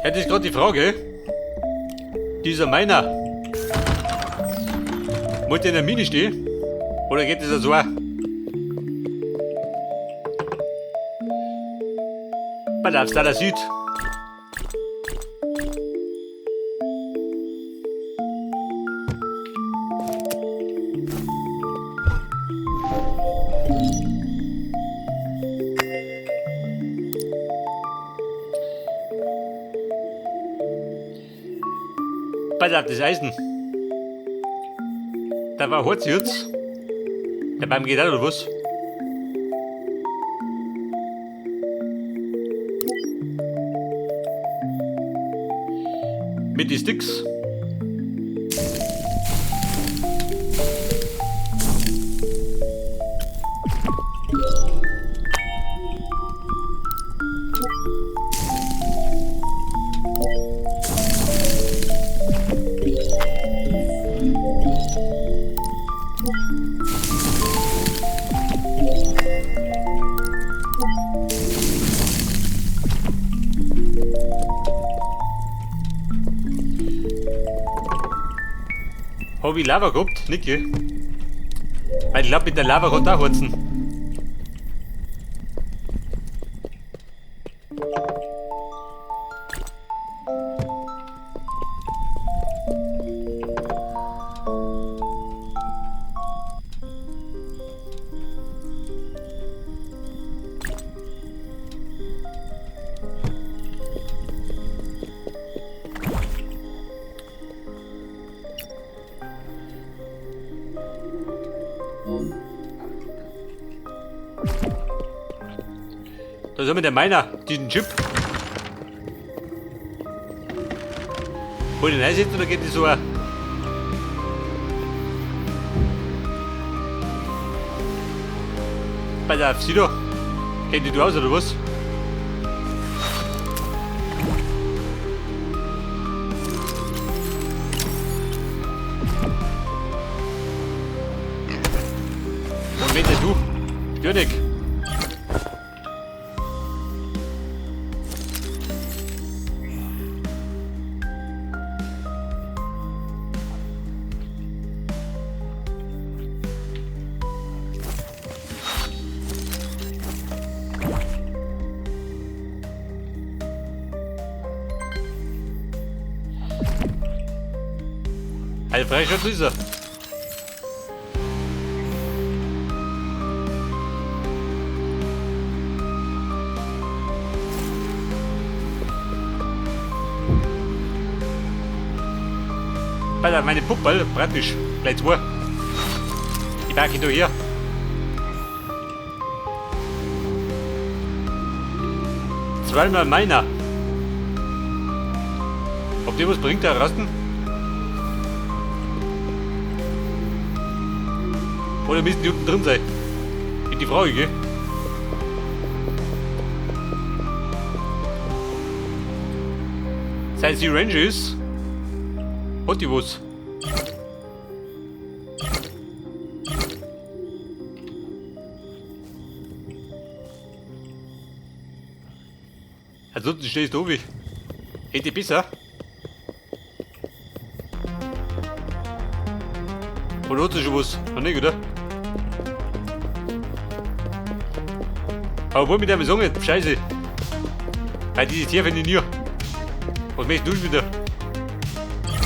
Ja, das ist gerade die Frage. Dieser Miner. Muss der in der Mine stehen? Oder geht das so? Pass auf, da Süd. Pass auf, das Eisen. Da war Holz jetzt. Der Baum geht auch, oder was? Mit den Sticks. Hab ich Lava gehabt? Nicht, gell? Weil ich glaube, mit der Lava kann auch harzen. Da sind wir der Miner, diesen Chip. Wollt ihr ihn einsetzen oder geht das so auch? Pass auf, sieh da. Kennt ihr du aus oder was? Moment, du. Stör nicht. Ein freier Schlüssel. Bei meine Puppe, praktisch. Gleich zwei. Die packe ich da hier. Zweimal meiner. Ob die was bringt, der Rasten? Oder müssen die unten drin sein? Ist die Frage, gell? Seit sie Ranger ist, hat die was. Ansonsten stehst du oben. Hätte besser. Oder hat sie schon was? Noch nicht, oder? Aber wo mit dem sagen, scheiße. Weil dieses Tier finde ich nie. Was möchtest du wieder?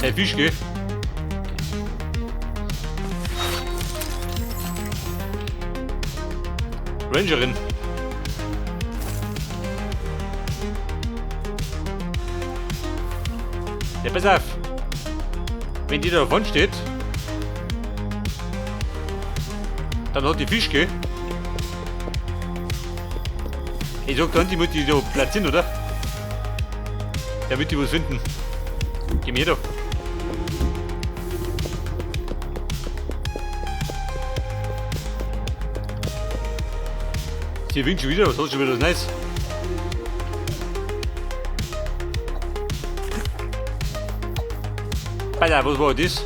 Ein Fisch, gell? Rangerin. Ja, pass auf. Wenn die da vorne steht, dann hat die Fisch, gell? Ich sag dann, die muss die da platzieren, oder? Damit die was finden. Geh mir da. Sie winkt schon wieder, was hast du schon wieder was Neues? Alter, was war das?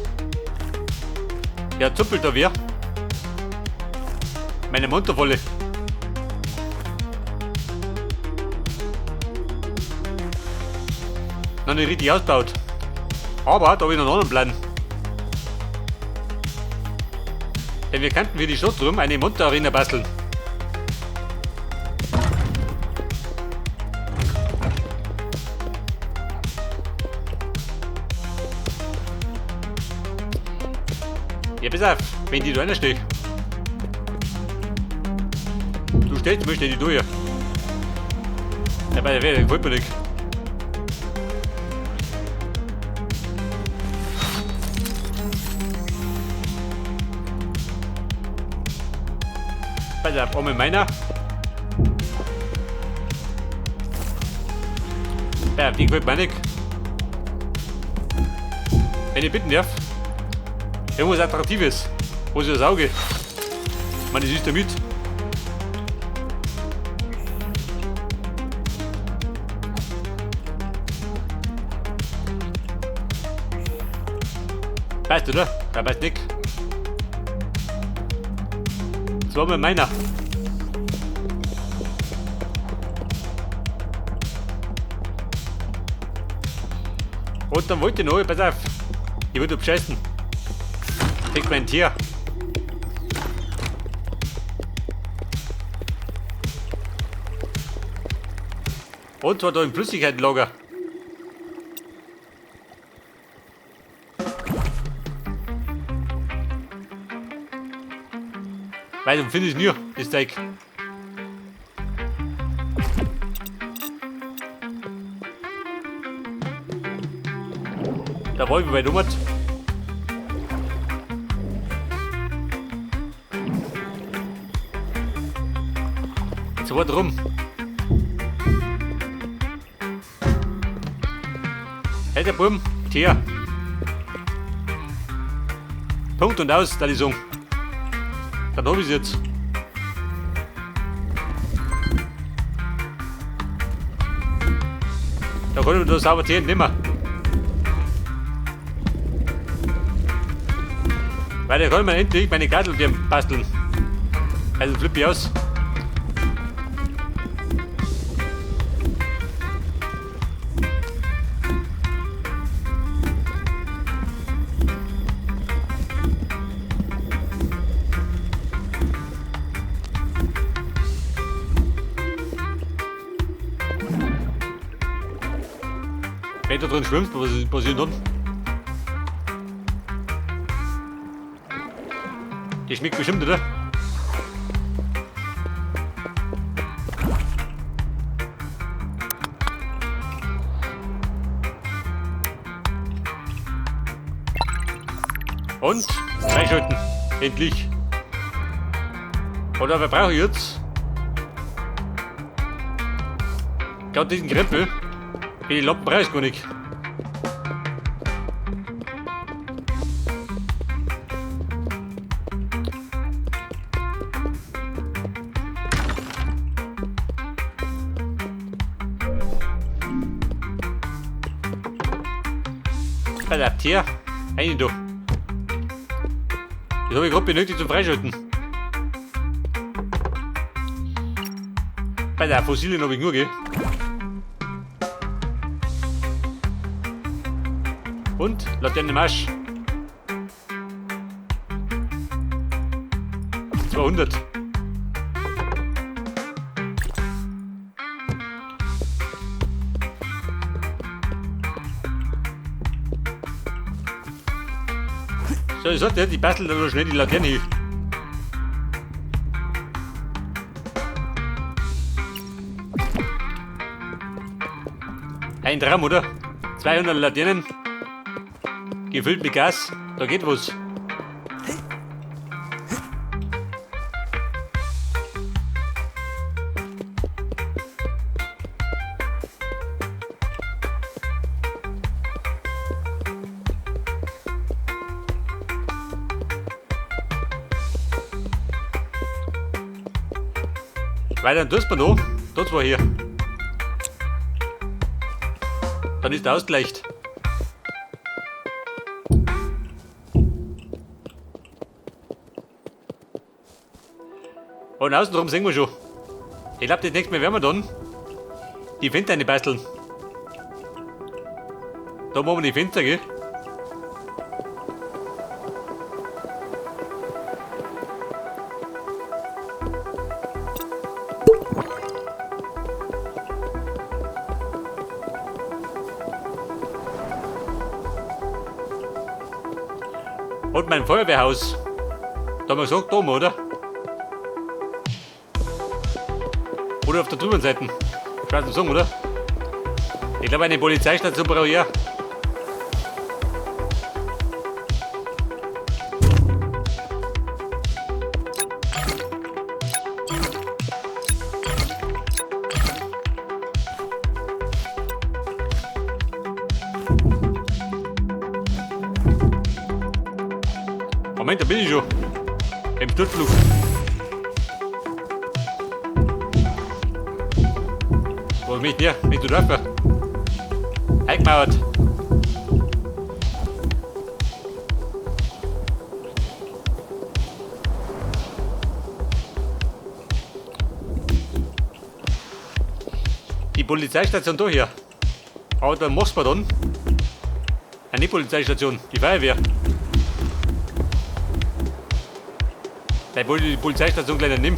Ja, zuppelt da wer? Meine Monterwolle. noch nicht richtig ausgebaut. Aber da habe ich noch einen anderen Plan. Denn wir könnten für die Stadt drum eine Monster-Arena basteln. Ja, pass auf, wenn die da reinstehen. Du stellst mich nicht durch. Ja, bei der Welt gefällt mir nicht. Pass auf, einmal meiner. Ja, die gefällt mir nicht. Wenn ich bitten darf. Irgendwas Attraktives. Wo ist das Auge? Ich meine, das ist damit. Passt, oder? Da passt nicht. Das war mal meiner. Und dann wollte ich noch, pass auf. Ich würde bescheißen. Kriegt mein Tier. Und zwar da im Flüssigkeitenlager. Weil du findest nur das Teig. Da war ich bei Dummert. So war drum. Hey, der Buben, Tier. Punkt und aus, da die Song. Dann hab ich's jetzt. Da kann ich das sauber zählen, nimmer. Weil da kann man endlich meine Gartelbirnen basteln. Also flippe ich aus. Wenn du drin schwimmst, was passiert dann? Die schmeckt bestimmt, oder? Und freischalten. Endlich. Oder was brauche ich jetzt? Gerade diesen Krempel. Für die Lampen brauche ich gar nicht. Verdammt, hier. Einen da. Das habe ich gerade benötigt zum Freischalten. Bei der Fossilien habe ich nur, gell? Und Laterne Marsch. 200. So, ich sagte, die basteln da schnell die Laterne hin. Ein Traum, oder? 200 Laternen. Gefüllt mit Gas, da geht was. Weiter tust man noch, dort war hier. Dann ist er ausgleicht. Und außenrum sehen wir schon. Ich glaube, das nächste Mal werden wir dann die Windteile basteln. Da machen wir die Fenster, gell? Und mein Feuerwehrhaus. Da haben wir gesagt, da oben, oder? Oder auf der drüben Seite. Kannst du sagen, oder? Ich glaube, eine Polizeistation brauche ich ja. Moment, da bin ich schon. Im Sturzflug. Wo mich hier? Nicht du dafür. Eingemauert. Die Polizeistation da hier. Aber da machst du dann. Eine Polizeistation, die Feuerwehr. Da wollte die Polizeistation gleich nicht nehmen.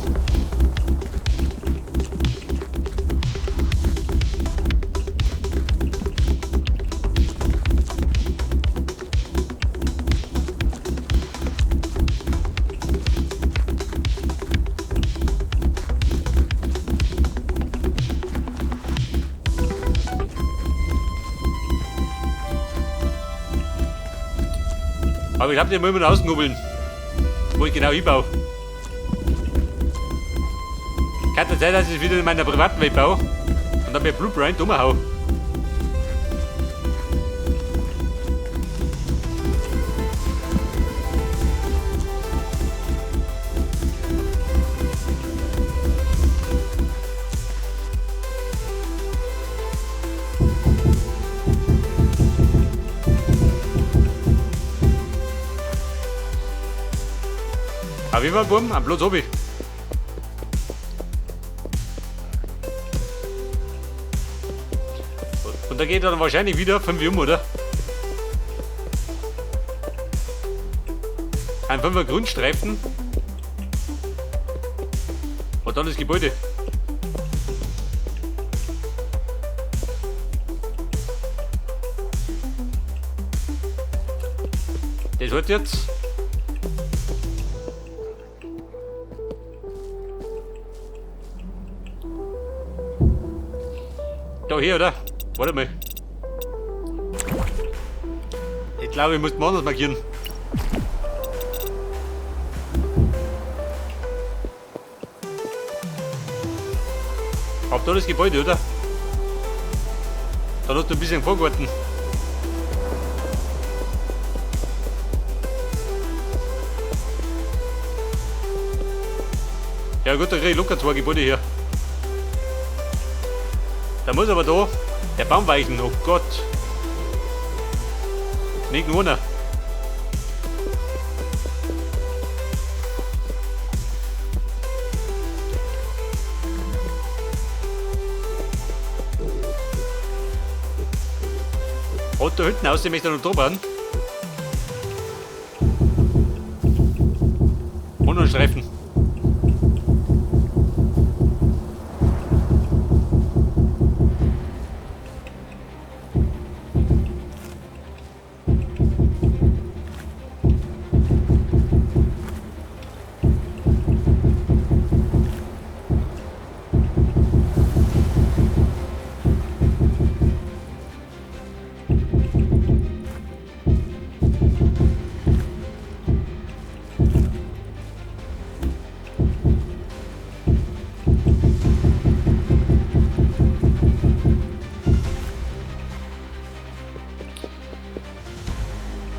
Aber ich hab den mal ausgehobeln, wo ich genau hinbaue. Kann es sein, dass ich wieder in meiner privaten Welt baue und dann mir Blueprint umhau. Auf jeden Fall, Bumm, am Platz oben. Und da geht er dann wahrscheinlich wieder 5 Uhr, oder? Ein 5er Grundstreifen. Und dann das Gebäude. Das hat jetzt. Da hier, oder? Warte mal. Ich glaube, ich muss mal anders markieren. Ab da das Gebäude, oder? Da hast du ein bisschen Vorgarten. Ja gut, da kriege ich locker 2 Gebäude hier. Da muss aber da der Baum weichen, oh Gott. Nicht nur einer. Und da hinten aus, möchte ich noch da bauen. Und noch einen Streifen.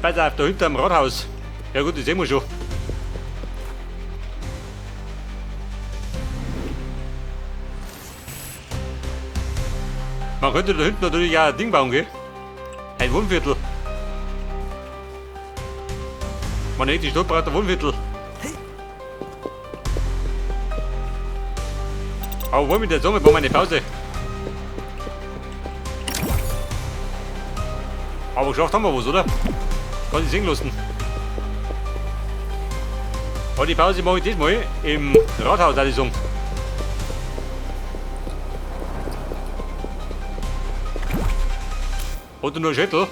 Pass auf, da hinten am Rathaus. Ja gut, das sehen wir schon. Man könnte da hinten natürlich auch ein Ding bauen, gell? Ein Wohnviertel. Man hätte die Stadt braucht ein Wohnviertel. Aber wollen wir jetzt sagen, wir brauchen eine Pause. Aber geschafft haben wir was, oder? Kann ich singen lassen. Und die Pause mache ich diesmal im Rathaus, würde ich sagen. Hat er nur einen Schüttel?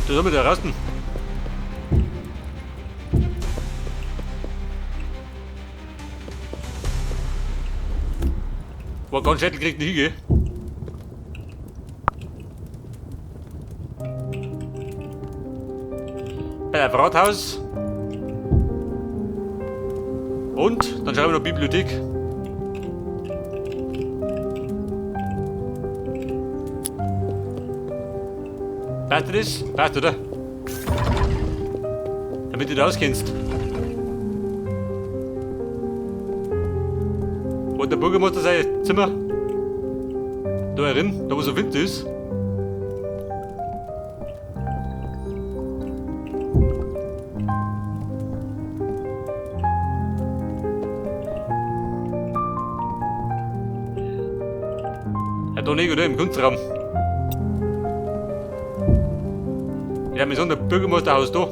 Da sind wir da draußen. War ganz Schädel kriegt eine Hüge. Bei der Rathaus. Und dann schauen wir noch Bibliothek. Passt das? Passt, oder? Damit du das auskennst. Und der Bürgermeister sein Zimmer. Da herin, da wo so Wind ist. Ja, da nicht, oder? Im Kunstraum. Ja, wir sind der Bürgermeisterhaus da.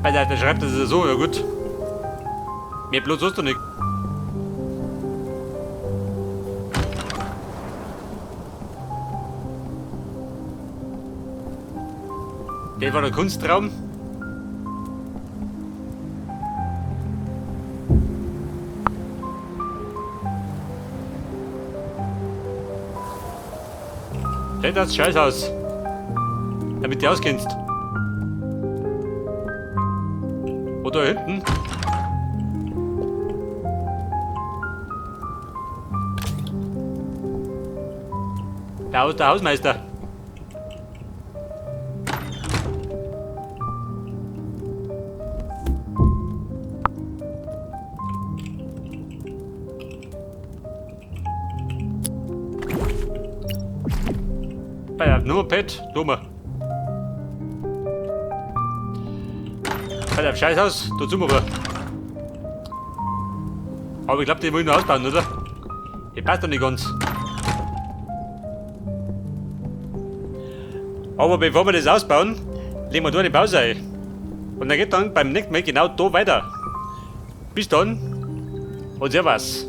Weil der schreibt das so, ja gut. Mehr Platz hast du nicht. Der war der Kunstraum. Stell das Scheiß aus. Damit du auskennst. Oder hinten. Der Hausmeister. Bei der Nummerpad, Nummer. Bei dem Scheißhaus, da sind wir aber. Aber ich glaube, die wollen noch ausbauen, oder? Die passt doch nicht ganz. Aber bevor wir das ausbauen, legen wir da eine Pause ein. Und dann geht dann beim nächsten Mal genau da weiter. Bis dann und servus.